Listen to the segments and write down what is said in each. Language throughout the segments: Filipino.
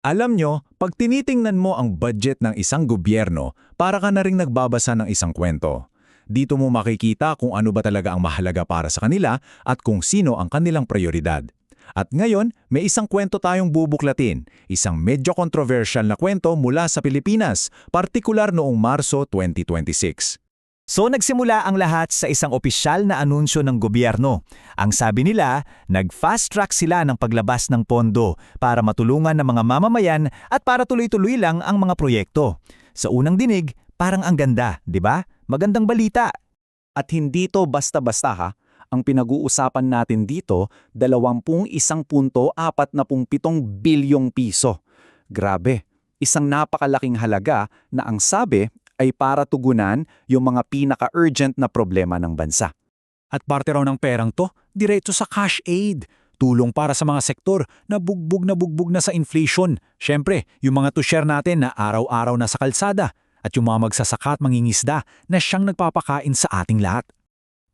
Alam nyo, pag tinitingnan mo ang budget ng isang gobyerno, para ka na ring nagbabasa ng isang kwento. Dito mo makikita kung ano ba talaga ang mahalaga para sa kanila at kung sino ang kanilang prioridad. At ngayon, may isang kwento tayong bubuklatin, isang medyo controversial na kwento mula sa Pilipinas, partikular noong Marso 2026. So nagsimula ang lahat sa isang opisyal na anunsyo ng gobyerno. Ang sabi nila, nag-fast track sila ng paglabas ng pondo para matulungan ng mga mamamayan at para tuloy-tuloy lang ang mga proyekto. Sa unang dinig, parang ang ganda, di ba? Magandang balita. At hindi to basta-basta ha. Ang pinag-uusapan natin dito, 21.47 bilyong piso. Grabe, isang napakalaking halaga na ang sabi ay para tugunan yung mga pinaka-urgent na problema ng bansa. At parte raw ng perang to, diretso sa cash aid. Tulong para sa mga sektor na bugbog na sa inflation. Siyempre, yung mga to-share natin na araw-araw na sa kalsada at yung mga magsasaka at mangingisda na siyang nagpapakain sa ating lahat.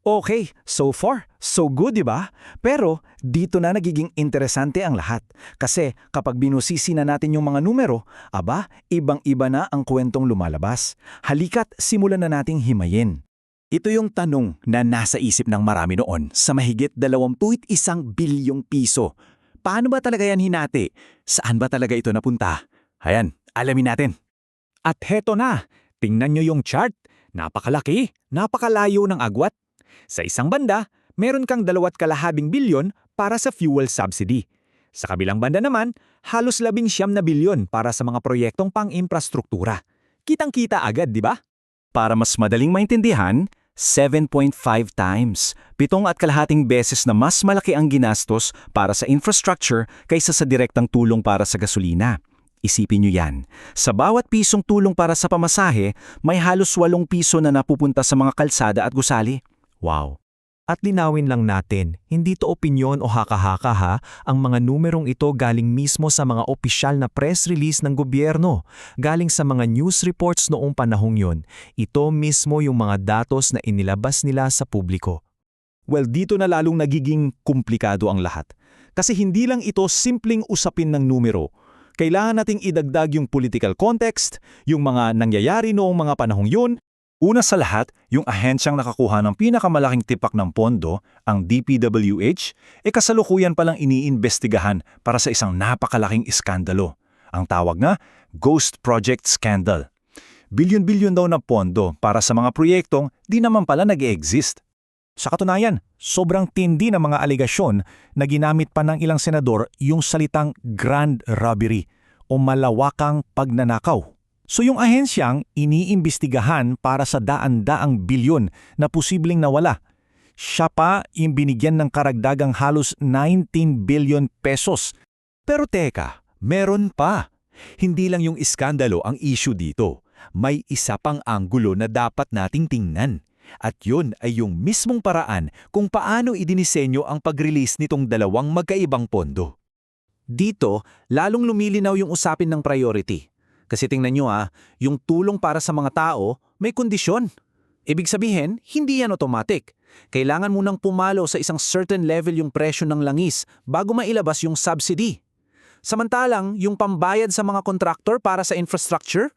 Okay, so far, so good, di ba? Pero dito na nagiging interesante ang lahat. Kasi kapag binusisi na natin yung mga numero, ibang-iba na ang kwentong lumalabas. Halika't simulan na nating himayin. Ito yung tanong na nasa isip ng marami noon sa mahigit 21 bilyong piso. Paano ba talaga yan hinati? Saan ba talaga ito napunta? Hayan, alamin natin. At heto na, tingnan nyo yung chart. Napakalaki, napakalayo ng agwat. Sa isang banda, meron kang 2.5 bilyon para sa fuel subsidy. Sa kabilang banda naman, halos 19 bilyon para sa mga proyektong pang-infrastruktura. Kitang-kita agad, di ba? Para mas madaling maintindihan, 7.5 times, 7.5 beses na mas malaki ang ginastos para sa infrastructure kaysa sa direktang tulong para sa gasolina. Isipin nyo yan. Sa bawat pisong tulong para sa pamasahe, may halos 8 piso na napupunta sa mga kalsada at gusali. Wow. At linawin lang natin, hindi to opinyon o haka-haka ha, ang mga numerong ito galing mismo sa mga opisyal na press release ng gobyerno, galing sa mga news reports noong panahong yon. Ito mismo yung mga datos na inilabas nila sa publiko. Well, dito na lalong nagiging komplikado ang lahat. Kasi hindi lang ito simpleng usapin ng numero. Kailangan nating idagdag yung political context, yung mga nangyayari noong mga panahong yun. Una sa lahat, yung ahensyang nakakuha ng pinakamalaking tipak ng pondo, ang DPWH, kasalukuyan palang iniimbestigahan para sa isang napakalaking iskandalo. Ang tawag nga, Ghost Project Scandal. Bilyon-bilyon daw na pondo para sa mga proyektong di naman pala nag-e-exist. Sa katunayan, sobrang tindi ng mga aligasyon na ginamit pa ng ilang senador yung salitang grand robbery o malawakang pagnanakaw. So yung ahensyang iniimbestigahan para sa daan-daang bilyon na posibleng nawala, siya pa yung binigyan ng karagdagang halos 19 billion pesos. Pero teka, meron pa. Hindi lang yung iskandalo ang issue dito. May isa pang anggulo na dapat nating tingnan. At yun ay yung mismong paraan kung paano idinisenyo ang pag-release nitong dalawang magkaibang pondo. Dito, lalong lumilinaw yung usapin ng priority. Kasi tingnan nyo yung tulong para sa mga tao may kondisyon. Ibig sabihin, hindi yan automatic. Kailangan munang pumalo sa isang certain level yung presyo ng langis bago mailabas yung subsidy. Samantalang, yung pambayad sa mga kontraktor para sa infrastructure,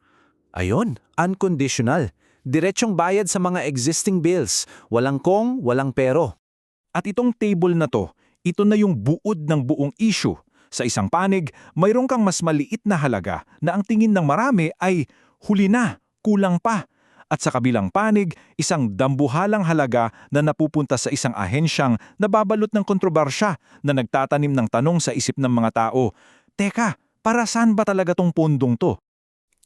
ayun, unconditional. Diretsyong bayad sa mga existing bills, walang kong, walang pero. At itong table na to, ito na yung buod ng buong issue. Sa isang panig, mayroon kang mas maliit na halaga na ang tingin ng marami ay huli na, kulang pa. At sa kabilang panig, isang dambuhalang halaga na napupunta sa isang ahensyang nababalot ng kontrobersya na nagtatanim ng tanong sa isip ng mga tao. Teka, para saan ba talaga tong pondong to?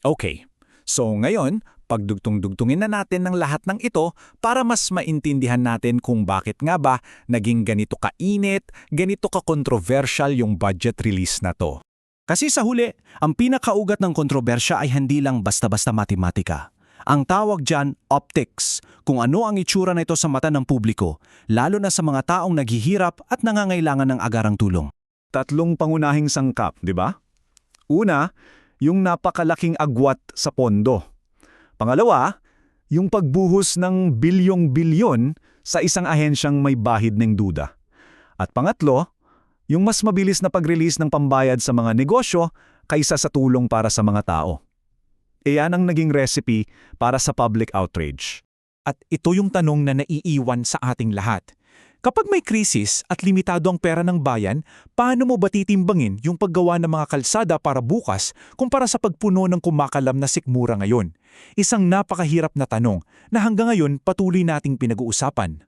Okay, so ngayon, pagdugtong-dugtungin na natin ng lahat ng ito para mas maintindihan natin kung bakit nga ba naging ganito kainit, ganito ka-controversial yung budget release na to. Kasi sa huli, ang pinakaugat ng kontrobersya ay hindi lang basta-basta matematika. Ang tawag dyan, optics, kung ano ang itsura na ito sa mata ng publiko, lalo na sa mga taong naghihirap at nangangailangan ng agarang tulong. Tatlong pangunahing sangkap, di ba? Una, yung napakalaking agwat sa pondo. Pangalawa, yung pagbuhos ng bilyong-bilyon sa isang ahensyang may bahid ng duda. At pangatlo, yung mas mabilis na pag-release ng pambayad sa mga negosyo kaysa sa tulong para sa mga tao. Iyan ang naging recipe para sa public outrage. At ito yung tanong na naiiwan sa ating lahat. Kapag may krisis at limitado ang pera ng bayan, paano mo ba titimbangin yung paggawa ng mga kalsada para bukas kumpara sa pagpuno ng kumakalam na sikmura ngayon? Isang napakahirap na tanong na hanggang ngayon patuloy nating pinag-uusapan.